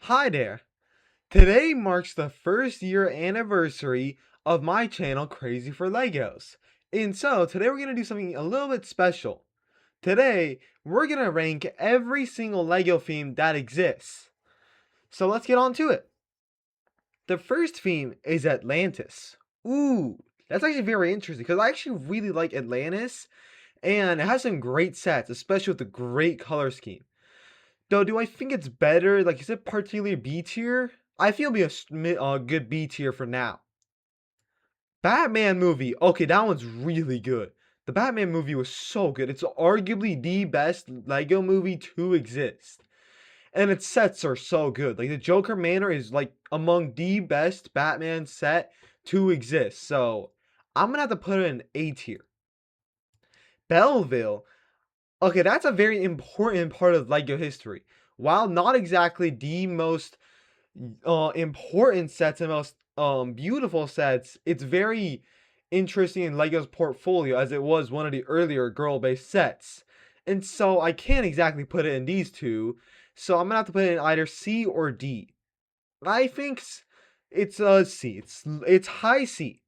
Hi there. Today marks the first year anniversary of my channel Crazy4Legos. And so today we're going to do something a little bit special. Today we're going to rank every single Lego theme that exists. So let's get on to it. The first theme is Atlantis. Ooh, that's actually very interesting because I actually really like Atlantis and it has some great sets, especially with the great color scheme. Though, do I think it's better? Like, is it particularly B tier? I feel it'll be a good B tier for now. Batman movie. Okay, that one's really good. The Batman movie was so good. It's arguably the best Lego movie to exist. And its sets are so good. Like, the Joker Manor is, like, among the best Batman set to exist. So, I'm gonna have to put it in A tier. Belleville. Okay, that's a very important part of Lego history. While not exactly the most important sets and most beautiful sets, it's very interesting in Lego's portfolio as it was one of the earlier girl-based sets. And so I can't exactly put it in these two, so I'm gonna have to put it in either C or D. I think it's a C. It's high C.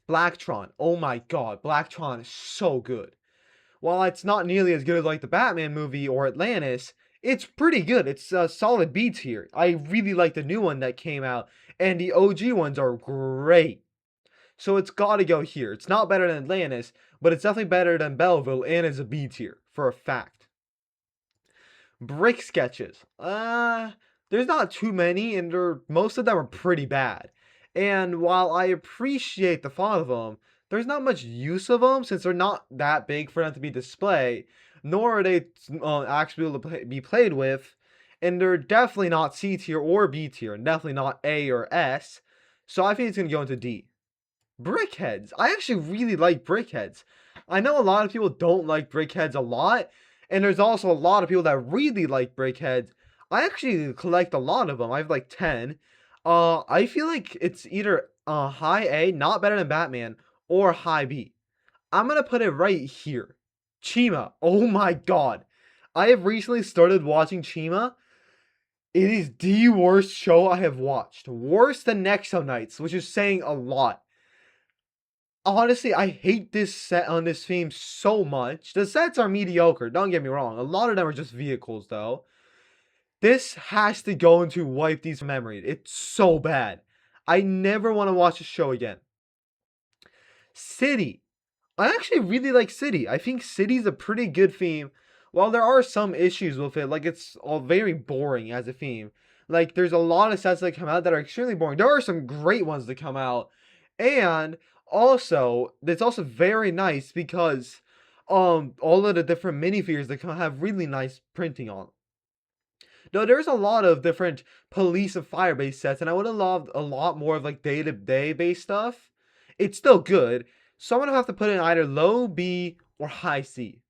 Blacktron. Oh my god, Blacktron is so good. While it's not nearly as good as like the Batman movie or Atlantis, it's pretty good. It's a solid B tier. I really like the new one that came out, and the OG ones are great. So it's gotta go here. It's not better than Atlantis, but it's definitely better than Belleville, and is a B tier for a fact. Brick sketches. There's not too many, and most of them are pretty bad. And while I appreciate the thought of them, there's not much use of them since they're not that big for them to be displayed, nor are they actually able to be played with. And they're definitely not C tier or B tier, and definitely not A or S. So I think it's gonna go into D. Brickheads. I actually really like brickheads. I know a lot of people don't like brickheads a lot, and there's also a lot of people that really like brickheads. I actually collect a lot of them. I have like 10. I feel like it's either high A, not better than Batman, or high B. I'm gonna put it right here. Chima. Oh my god. I have recently started watching Chima. It is the worst show I have watched. Worse than Nexo Knights, which is saying a lot. Honestly, I hate this set on this theme so much. The sets are mediocre, don't get me wrong. A lot of them are just vehicles, though. This has to go into wipe these from memory. It's so bad. I never want to watch the show again. City. I actually really like City. I think City's a pretty good theme. While there are some issues with it, like it's all very boring as a theme. Like there's a lot of sets that come out that are extremely boring. There are some great ones that come out. And also, it's also very nice because all of the different minifigures that come have really nice printing on them. Though there's a lot of different police and fire based sets, and I would have loved a lot more of like day to day based stuff. It's still good, so I'm gonna have to put it in either low B or high C.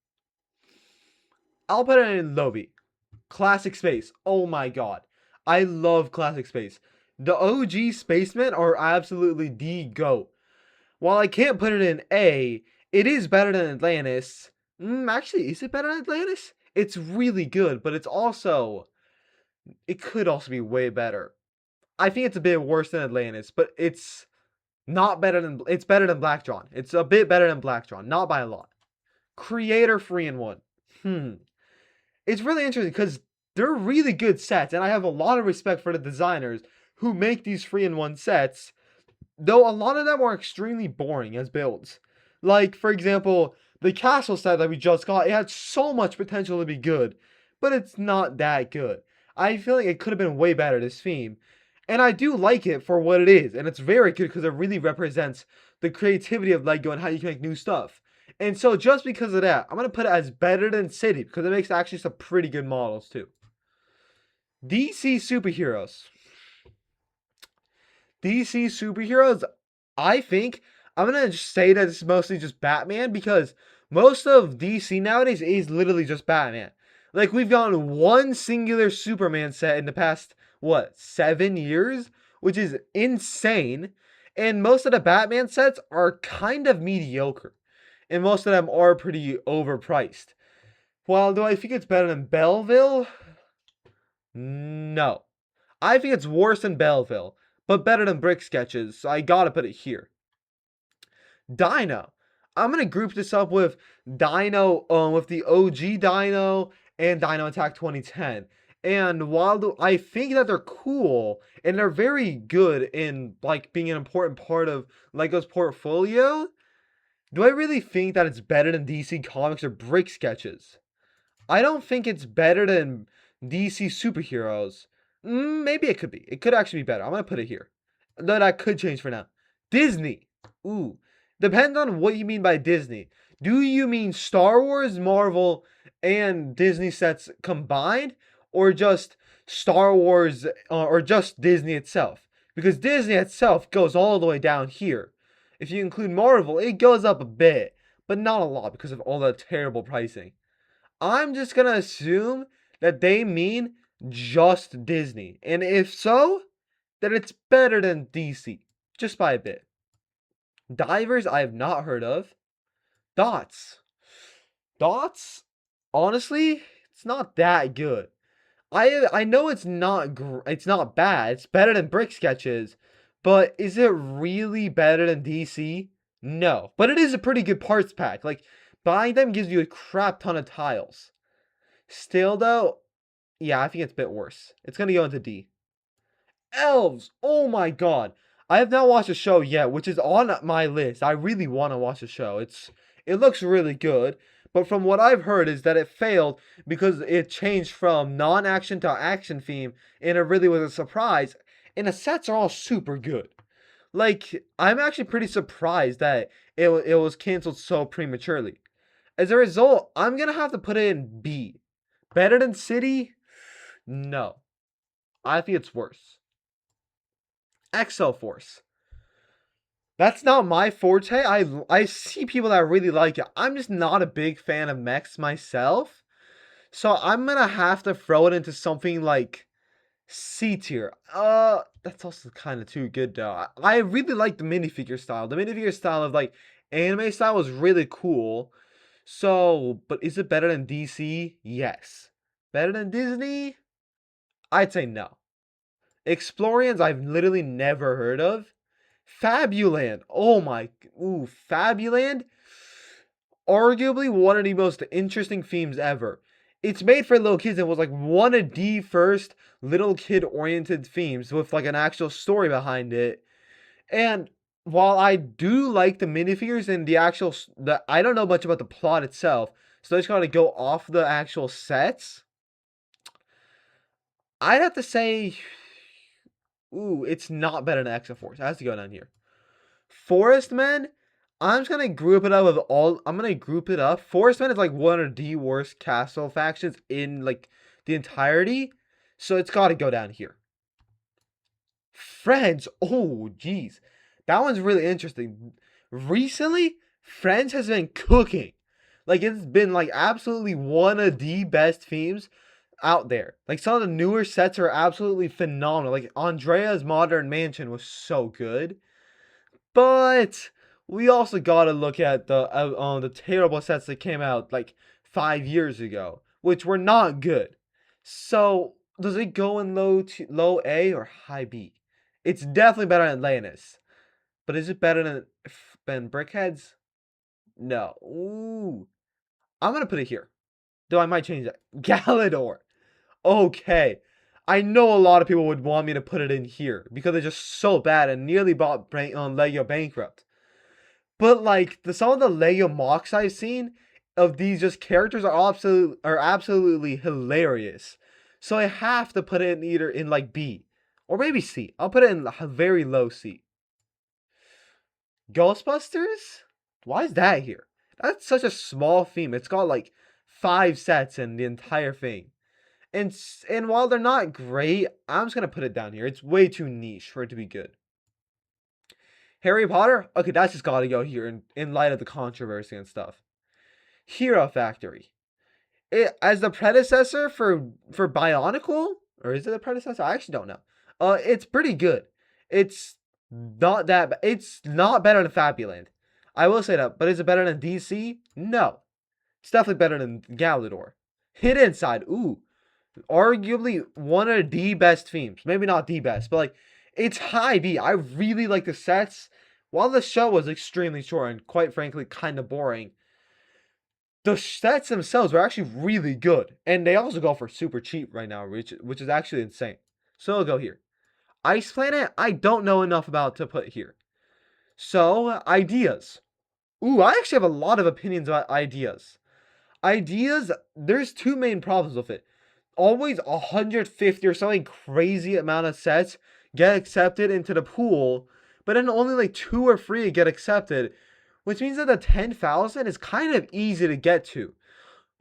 I'll put it in low B. Classic Space. Oh my god. I love Classic Space. The OG Spacemen are absolutely the GOAT. While I can't put it in A, it is better than Atlantis. Actually, is it better than Atlantis? It's really good, but it could also be way better. I think it's a bit worse than Atlantis, but it's better than Blackjaw. It's a bit better than Blackjaw, not by a lot. Creator 3-in-1. It's really interesting because they're really good sets, and I have a lot of respect for the designers who make these 3-in-1 sets, though a lot of them are extremely boring as builds. Like, for example, the castle set that we just got, it had so much potential to be good, but it's not that good. I feel like it could have been way better, this theme. And I do like it for what it is, and it's very good because it really represents the creativity of Lego and how you can make new stuff. And so just because of that, I'm going to put it as better than City because it makes actually some pretty good models too. DC superheroes. DC superheroes, I think I'm gonna just say that it's mostly just Batman because most of DC nowadays is literally just Batman. Like we've gotten one singular Superman set in the past 7 years, which is insane. And most of the Batman sets are kind of mediocre, and most of them are pretty overpriced. While do I think it's better than Belleville? No. I think it's worse than Belleville, but better than Brick Sketches, so I gotta put it here. Dino. I'm gonna group this up with Dino, with the OG Dino and Dino Attack 2010. And while I think that they're cool and they're very good in like being an important part of Lego's portfolio, do I really think that it's better than DC Comics or Brick Sketches? I don't think it's better than DC superheroes. Maybe it could be. It could actually be better. I'm gonna put it here. Though that could change for now. Disney. Ooh. Depends on what you mean by Disney. Do you mean Star Wars, Marvel, and Disney sets combined? Or just Star Wars, or just Disney itself? Because Disney itself goes all the way down here. If you include Marvel, it goes up a bit, but not a lot because of all the terrible pricing. I'm just gonna assume that they mean just Disney. And if so, then it's better than DC. Just by a bit. Divers I have not heard of. Dots. Dots? Honestly, it's not that good. I know it's not bad. It's better than Brick Sketches, but is it really better than DC? No, but it is a pretty good parts pack. Like buying them gives you a crap ton of tiles. Still though, yeah, I think it's a bit worse. It's gonna go into D. Elves. Oh my god. I have not watched the show yet, which is on my list. I really want to watch the show. It looks really good, but from what I've heard is that it failed because it changed from non-action to action theme, and it really was a surprise. And the sets are all super good. Like, I'm actually pretty surprised that it was canceled so prematurely. As a result, I'm gonna have to put it in B. Better than City? No. I think it's worse. Exo Force. That's not my forte. I see people that really like it. I'm just not a big fan of mechs myself. So I'm gonna have to throw it into something like C tier. That's also kind of too good though. I really like the minifigure style. The minifigure style of like anime style was really cool. So, but is it better than DC? Yes. Better than Disney? I'd say no. Explorians I've literally never heard of. Fabuland. Oh my. Ooh, Fabuland. Arguably one of the most interesting themes ever. It's made for little kids and was like one of the first little kid oriented themes with like an actual story behind it. And while I do like the minifigures and I don't know much about the plot itself, so I just gotta go off the actual sets. I'd have to say, ooh, it's not better than Exo Force. It has to go down here. Forest Men, I'm just gonna group it up with all. I'm gonna group it up. Forest Men is like one of the worst castle factions in like the entirety, so it's got to go down here. Friends, oh geez, that one's really interesting. Recently, Friends has been cooking. Like it's been like absolutely one of the best themes out there. Like some of the newer sets are absolutely phenomenal. Like Andrea's Modern Mansion was so good. But we also gotta look at the terrible sets that came out like 5 years ago, which were not good. So does it go in low A or high B? It's definitely better than Lannis, but is it better than Brickheads? No. Ooh, I'm gonna put it here. Though I might change that. Galador. Okay. I know a lot of people would want me to put it in here because it's just so bad and nearly brought Lego bankrupt. But like some of the Lego mocks I've seen of these just characters are absolutely hilarious. So I have to put it in either in like B or maybe C. I'll put it in a very low C. Ghostbusters? Why is that here? That's such a small theme. It's got like 5 sets in the entire thing. And while they're not great, I'm just gonna put it down here. It's way too niche for it to be good. Harry Potter? Okay, that's just gotta go here in light of the controversy and stuff. Hero Factory. As the predecessor for Bionicle? Or is it a predecessor? I actually don't know. It's pretty good. It's it's not better than Fabuland. I will say that, but is it better than DC? No. It's definitely better than Galador. Hidden Side. Ooh. Arguably one of the best themes. Maybe not the best, but like it's high B. I really like the sets. While the show was extremely short and quite frankly kind of boring, the sets themselves were actually really good, and they also go for super cheap right now, which is actually insane. So I'll go here. Ice Planet, I don't know enough about to put here. So ideas. Ooh, I actually have a lot of opinions about ideas. Ideas, there's two main problems with it. Always 150 or something crazy amount of sets get accepted into the pool, but then only like 2 or 3 get accepted, which means that the 10,000 is kind of easy to get to.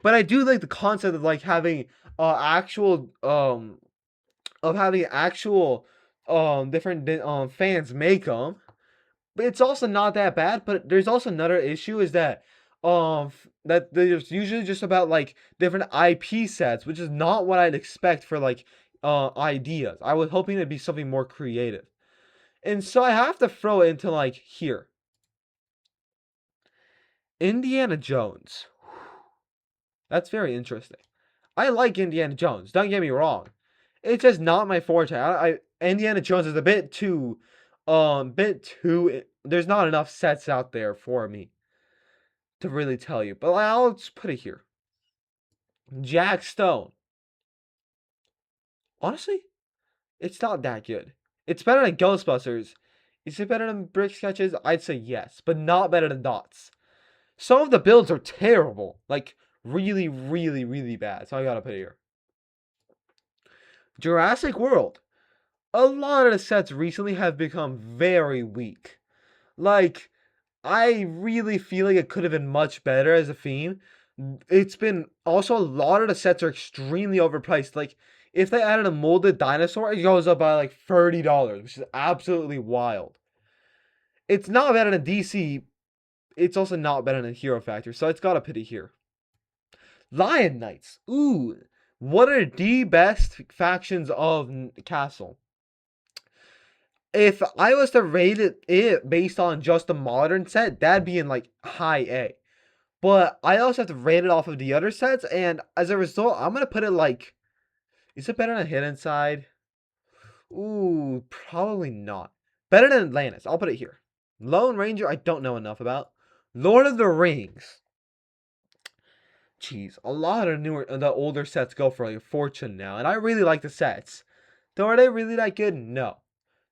But I do like the concept of like having actual of having actual different fans make them. But it's also not that bad. But there's also another issue is that that there's usually just about like different IP sets, which is not what I'd expect for like ideas. I was hoping it'd be something more creative. And so I have to throw it into like here. Indiana Jones. That's very interesting. I like Indiana Jones. Don't get me wrong. It's just not my forte. Indiana Jones is a bit too. There's not enough sets out there for me to really tell you. But I'll just put it here. Jack Stone. Honestly, it's not that good. It's better than Ghostbusters. Is it better than Brick Sketches? I'd say yes, but not better than Dots. Some of the builds are terrible. Like, really, really, really bad. So I gotta put it here. Jurassic World. A lot of the sets recently have become very weak. Like, I really feel like it could have been much better as a theme. It's been also a lot of the sets are extremely overpriced. Like, if they added a molded dinosaur, it goes up by like $30, which is absolutely wild. It's not better than DC. It's also not better than Hero Factor, so it's got a pity here. Lion Knights. Ooh, what are the best factions of Castle? If I was to rate it based on just the modern set, that'd be in like high A. But I also have to rate it off of the other sets, and as a result, I'm gonna put it like, is it better than Hidden Side? Ooh, probably not. Better than Atlantis. I'll put it here. Lone Ranger, I don't know enough about. Lord of the Rings. Jeez, a lot of the older sets go for like a fortune now, and I really like the sets. Though, are they really that good? No.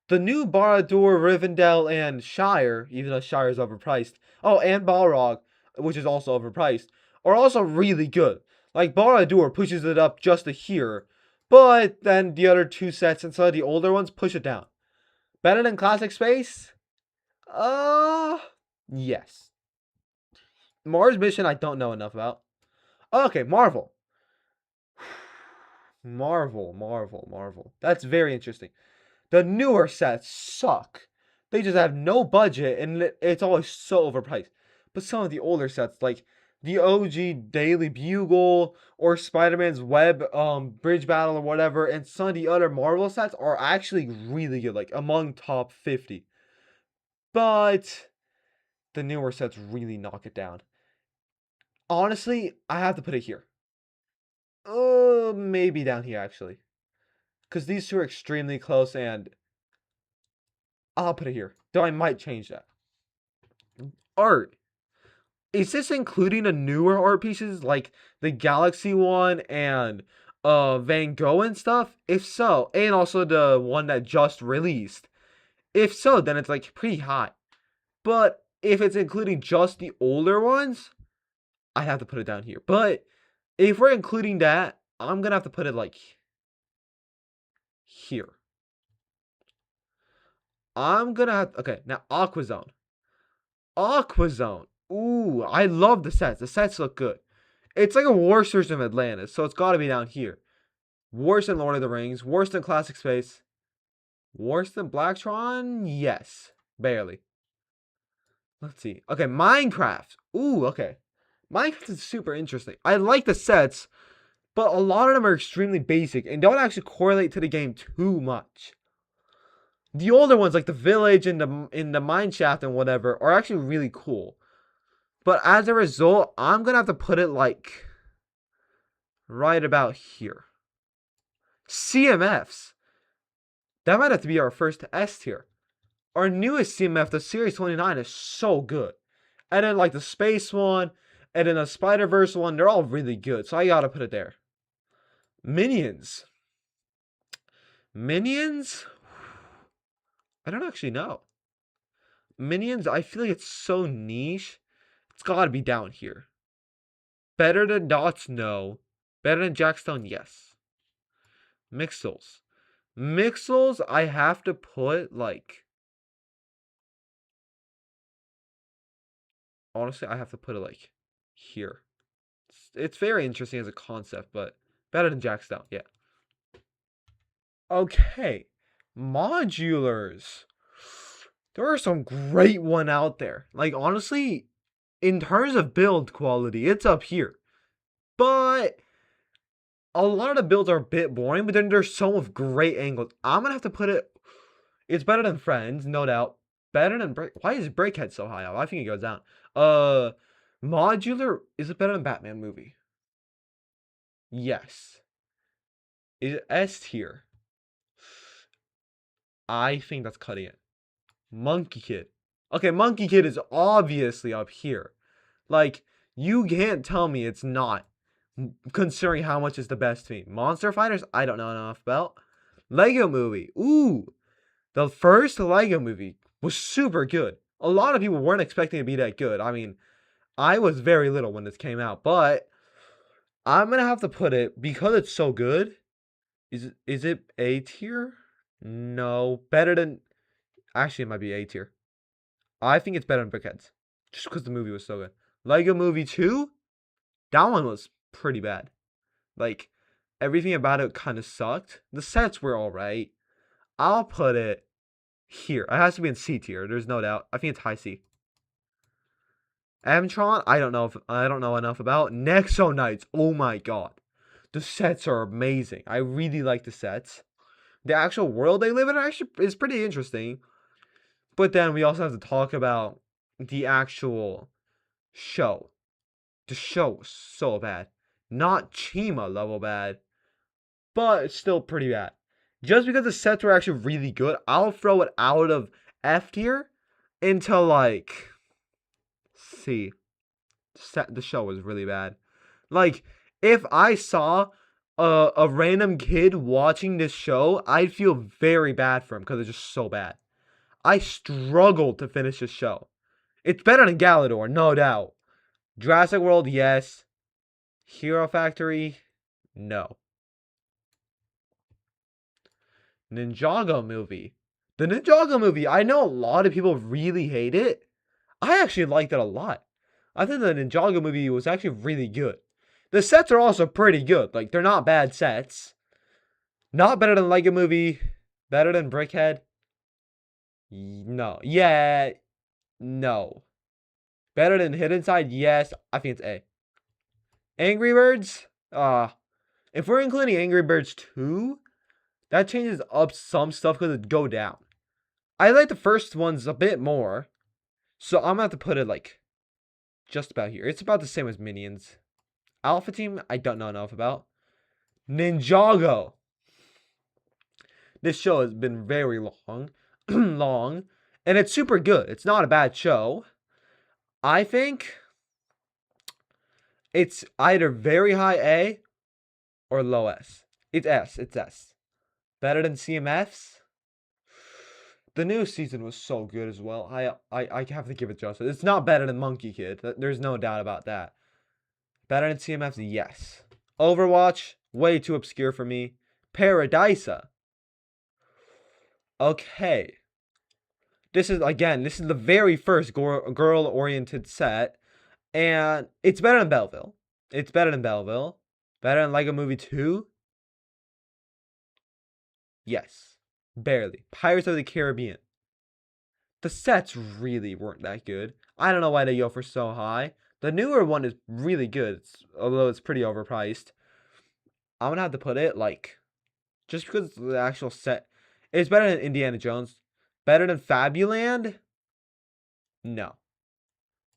The new Barad-dûr, Rivendell, and Shire, even though Shire is overpriced. Oh, and Balrog, which is also overpriced, are also really good. Like, Barad-dûr pushes it up just to here, but then the other two sets and some of the older ones push it down. Better than Classic Space? Yes. Mars Mission, I don't know enough about. Okay, Marvel. Marvel. That's very interesting. The newer sets suck. They just have no budget and it's always so overpriced. But some of the older sets, like the OG Daily Bugle or Spider-Man's Web Bridge Battle or whatever, and some of the other Marvel sets are actually really good, like among top 50. But the newer sets really knock it down. Honestly, I have to put it here. Maybe down here actually. Because these two are extremely close, and I'll put it here. Though I might change that. Art. Is this including the newer art pieces like the Galaxy one and Van Gogh and stuff? If so, and also the one that just released. If so, then it's like pretty high. But if it's including just the older ones, I have to put it down here. But if we're including that, I'm gonna have to put it like here. I'm gonna have okay, now Aquazone. Aquazone. Ooh, I love the sets. The sets look good. It's like a worse version of Atlantis, so it's got to be down here. Worse than Lord of the Rings. Worse than Classic Space. Worse than Blacktron? Yes. Barely. Let's see. Okay, Minecraft. Ooh, okay. Minecraft is super interesting. I like the sets, but a lot of them are extremely basic and don't actually correlate to the game too much. The older ones, like the village and the mine shaft and whatever, are actually really cool. But as a result, I'm gonna have to put it like right about here. CMFs. That might have to be our first S tier. Our newest CMF, the Series 29, is so good. And then like the Space one, and then the Spider-Verse one, they're all really good. So I gotta put it there. Minions. Minions? I don't actually know. Minions, I feel like it's so niche. It's gotta be down here. Better than Dots? No. Better than Jackstone? Yes. Mixels. Mixels, I have to put like. Honestly, I have to put it like here. It's very interesting as a concept, but better than Jackstone, yeah. Okay. Modulars. There are some great one out there. Like honestly, in terms of build quality, it's up here. But a lot of the builds are a bit boring, but then there's some with great angles. I'm gonna have to put it. It's better than Friends, no doubt. Better than Break. Why is Breakhead so high up? I think it goes down. Modular, is it better than Batman movie? Yes. Is it S tier? I think that's cutting it. Monkey Kid. Okay, Monkey Kid is obviously up here. Like, you can't tell me it's not, considering how much is the best to me. Monster Fighters, I don't know enough about. Lego Movie. Ooh. The first Lego Movie was super good. A lot of people weren't expecting it to be that good. I mean, I was very little when this came out, but I'm gonna have to put it because it's so good. Is it A tier? No, better than. Actually, it might be A tier. I think it's better than Brickheads, just because the movie was so good. Lego Movie 2, that one was pretty bad. Like everything about it kind of sucked. The sets were all right. I'll put it here. It has to be in C tier. There's no doubt. I think it's high C. Amtron, I don't know enough about. Nexo Knights, oh my god. The sets are amazing. I really like the sets. The actual world they live in actually is pretty interesting. But then we also have to talk about the actual show. The show was so bad. Not Chima level bad, but it's still pretty bad. Just because the sets were actually really good, I'll throw it out of F tier into like C. The show was really bad. Like, if I saw a random kid watching this show, I'd feel very bad for him because it's just so bad. I struggled to finish this show. It's better than Galador, no doubt. Jurassic World, yes. Hero Factory, no. Ninjago movie. The Ninjago movie, I know a lot of people really hate it. I actually liked it a lot. I think the Ninjago movie was actually really good. The sets are also pretty good. Like, they're not bad sets. Not better than Lego Movie. Better than Brickhead. No. Yeah. No. Better than Hidden Side? Yes. I think it's A. Angry Birds? If we're including Angry Birds 2, that changes up some stuff because it go down. I like the first ones a bit more. So I'm gonna have to put it like just about here. It's about the same as Minions. Alpha Team, I don't know enough about. Ninjago. This show has been very long. long. And it's super good. It's not a bad show. I think it's either very high A or low S. It's S. It's S. Better than CMFs. The new season was so good as well. I have to give it justice. It's not better than Monkey Kid. There's no doubt about that. Better than CMFs? Yes. Overwatch? Way too obscure for me. Paradisa. Okay. This is the very first girl-oriented set. And it's better than Belleville. It's better than Belleville. Better than Lego Movie 2? Yes. Barely. Pirates of the Caribbean. The sets really weren't that good. I don't know why they go for so high. The newer one is really good, although it's pretty overpriced. I'm gonna have to put it like, just because the actual set, it's better than Indiana Jones. Better than Fabuland? No.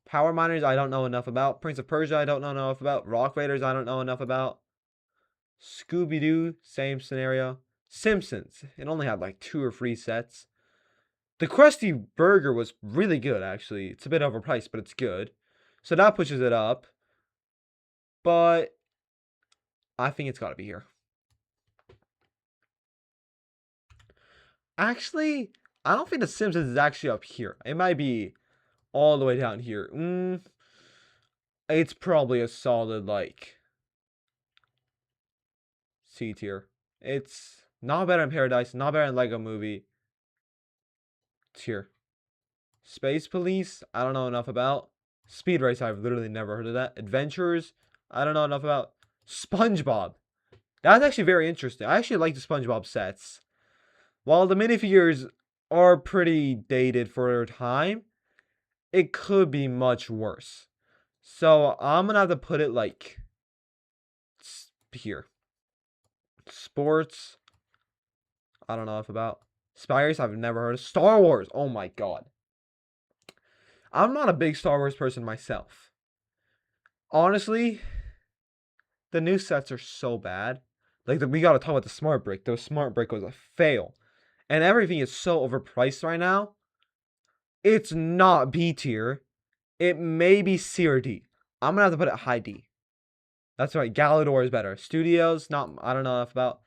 Power Miners, I don't know enough about. Prince of Persia, I don't know enough about. Rock Raiders, I don't know enough about. Scooby-Doo, same scenario. Simpsons, it only had like 2 or 3 sets. The Krusty Burger was really good, actually. It's a bit overpriced, but it's good. So that pushes it up. But I think it's got to be here. Actually, I don't think The Simpsons is actually up here. It might be all the way down here. It's probably a solid, like, C tier. It's not better than Paradise, not better than Lego Movie. It's here. Space Police, I don't know enough about. Speed Race, I've literally never heard of that. Adventures, I don't know enough about. SpongeBob, that's actually very interesting. I actually like the SpongeBob sets. While the minifigures are pretty dated for their time, it could be much worse. So I'm gonna have to put it like here. Sports, I don't know enough about. Spires, I've never heard of. Star Wars, oh my god. I'm not a big Star Wars person myself. Honestly, the new sets are so bad. Like, we gotta talk about the Smart Brick. The Smart Brick was a fail. And everything is so overpriced right now. It's not B tier. It may be C or D. I'm gonna have to put it high D. That's right. Galador is better. Studios, not, I don't know enough about.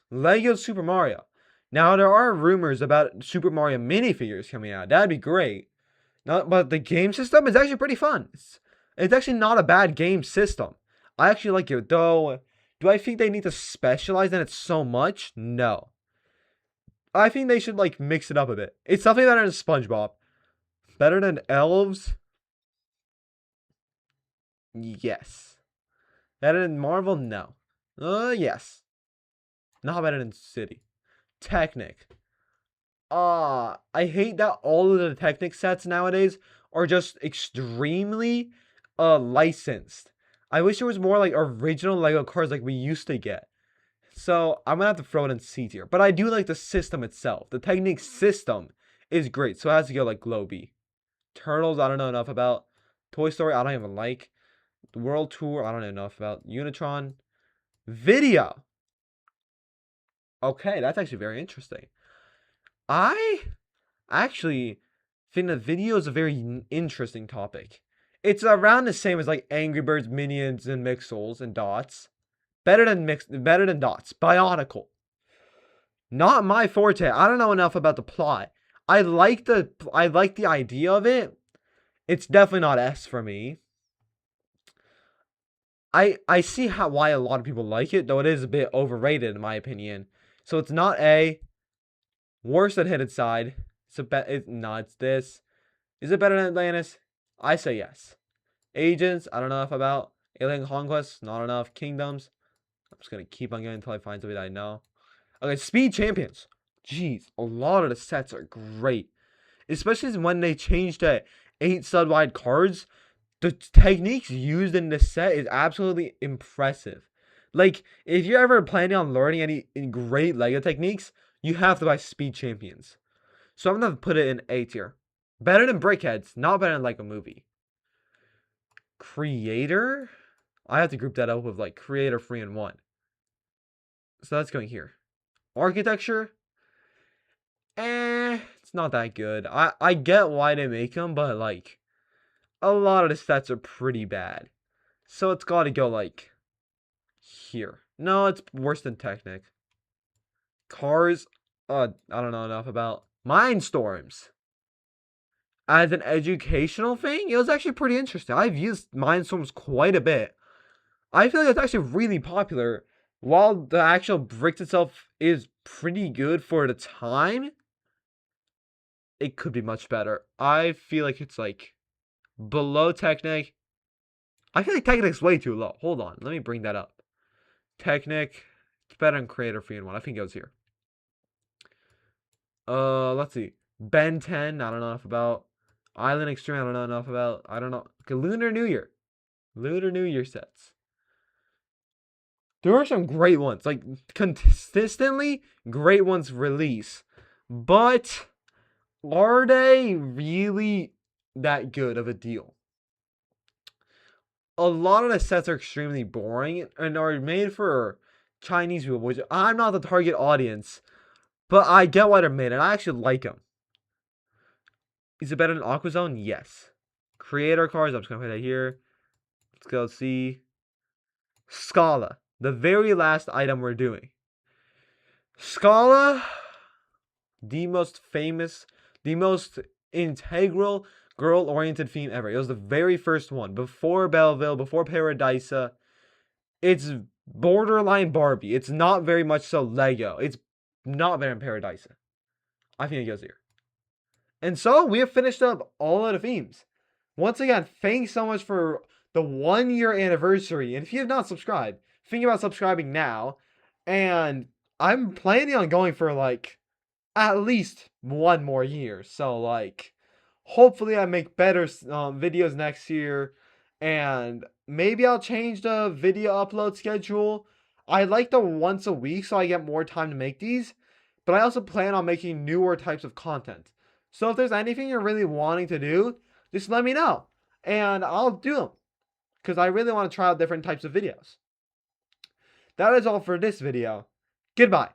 Lego Super Mario. Now, there are rumors about Super Mario minifigures coming out. That'd be great. But the game system is actually pretty fun. It's actually not a bad game system. I actually like it, though. Do I think they need to specialize in it so much? No. I think they should, like, mix it up a bit. It's something better than SpongeBob. Better than Elves? Yes. Better than Marvel? No. Yes. Not better than City. Technic. I hate that all of the Technic sets nowadays are just extremely licensed. I wish there was more like original Lego cars like we used to get. So I'm gonna have to throw it in C tier. But I do like the system itself. The Technic system is great. So it has to go like low B. Turtles, I don't know enough about. Toy Story, I don't even like. The World Tour, I don't know enough about. Unitron. Video. Okay, that's actually very interesting. I actually think that video is a very interesting topic. It's around the same as like Angry Birds, Minions, and Mixels and Dots. Better than Dots. Bionicle. Not my forte. I don't know enough about the plot. I like the idea of it. It's definitely not S for me. I see why a lot of people like it, though it is a bit overrated in my opinion. So it's not A. Worse than Hidden Side. It's this. Is it better than Atlantis? I say yes. Agents, I don't know enough about. Alien Conquest, not enough. Kingdoms, I'm just gonna keep on going until I find something that I know. Okay, Speed Champions. Jeez, a lot of the sets are great. Especially when they changed to 8 stud-wide cards. The techniques used in this set is absolutely impressive. Like, if you're ever planning on learning any great Lego techniques, you have to buy Speed Champions. So I'm gonna put it in A tier. Better than Brickheads, not better than Lego Movie. Creator? I have to group that up with like Creator 3 and 1. So that's going here. Architecture? It's not that good. I get why they make them, but like, a lot of the sets are pretty bad. So it's gotta go like here. No, it's worse than Technic. Cars? I don't know enough about. Mindstorms. As an educational thing, it was actually pretty interesting. I've used Mindstorms quite a bit. I feel like it's actually really popular. While the actual bricks itself is pretty good for the time, it could be much better. I feel like it's like below Technic. I feel like Technic's way too low. Hold on, let me bring that up. Technic, it's better than Creator 3 and 1. I think it goes here. Let's see. Ben 10, I don't know enough about. Island Extreme, I don't know enough about. I don't know. Okay, Lunar New Year. Lunar New Year sets. There are some great ones. Like, consistently great ones release. But are they really that good of a deal? A lot of the sets are extremely boring and are made for Chinese people, which I'm not the target audience, but I get why they're made, and I actually like them. Is it better than AquaZone? Yes. Creator cards, I'm just going to put that here. Let's go see. Scala, the very last item we're doing. Scala, the most famous, the most integral girl-oriented theme ever. It was the very first one. Before Belleville, before Paradisa. It's borderline Barbie. It's not very much so Lego. It's not better than Paradisa. I think it goes here. And so we have finished up all of the themes. Once again, thanks so much for the 1 year anniversary. And if you have not subscribed, think about subscribing now. And I'm planning on going for like at least 1 more year. So like, hopefully I make better videos next year. And maybe I'll change the video upload schedule. I like the once a week so I get more time to make these. But I also plan on making newer types of content. So if there's anything you're really wanting to do, just let me know. And I'll do them. Because I really want to try out different types of videos. That is all for this video. Goodbye.